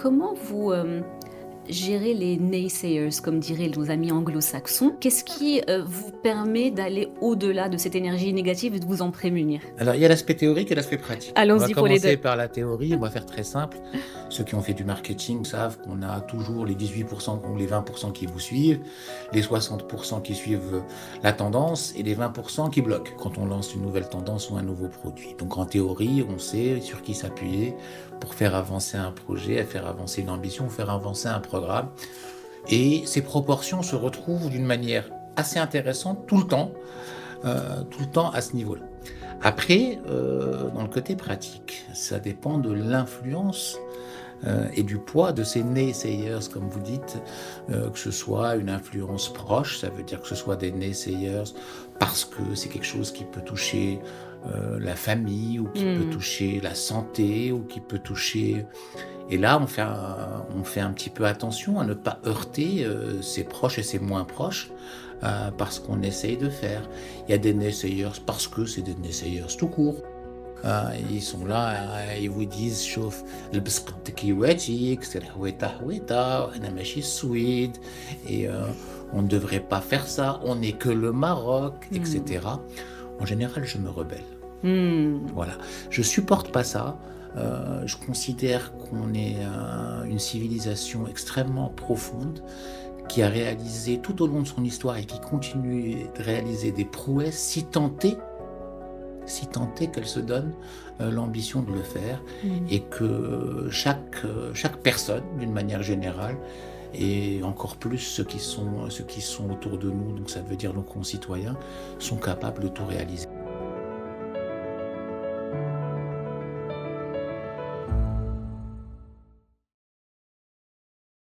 comment vous, gérez les naysayers, comme diraient nos amis anglo-saxons? Qu'est-ce qui, vous permet d'aller au-delà de cette énergie négative et de vous en prémunir? Alors, il y a l'aspect théorique et l'aspect pratique. On va Allons-y pour les commencer 2. par la théorie, on va faire très simple. Ceux qui ont fait du marketing savent qu'on a toujours les 18% ou les 20% qui vous suivent, les 60% qui suivent la tendance et les 20% qui bloquent quand on lance une nouvelle tendance ou un nouveau produit. Donc en théorie, on sait sur qui s'appuyer pour faire avancer un projet, faire avancer une ambition, faire avancer un programme. Et ces proportions se retrouvent d'une manière assez intéressante tout le temps à ce niveau-là. Après, dans le côté pratique, ça dépend de l'influence et du poids de ces naysayers, comme vous dites, que ce soit une influence proche, ça veut dire que ce soit des naysayers parce que c'est quelque chose qui peut toucher la famille ou qui peut Mmh. toucher la santé ou qui peut toucher... Et là, on fait un petit peu attention à ne pas heurter ses proches et ses moins proches parce qu'on essaye de faire. Il y a des naysayers parce que c'est des naysayers tout court. Ils sont là, ils vous disent شوف لبس قدك يواتيك سير حويطة حويطة أنا ماشي السويد et on ne devrait pas faire ça, on n'est que le Maroc, Mmh. etc. En général, je me rebelle. Mmh. Voilà, je supporte pas ça. Je considère qu'on est une civilisation extrêmement profonde qui a réalisé tout au long de son histoire et qui continue de réaliser des prouesses si tant est qu'elle se donne l'ambition de le faire Mmh. et que chaque personne, d'une manière générale, et encore plus ceux qui sont autour de nous, donc ça veut dire nos concitoyens, sont capables de tout réaliser.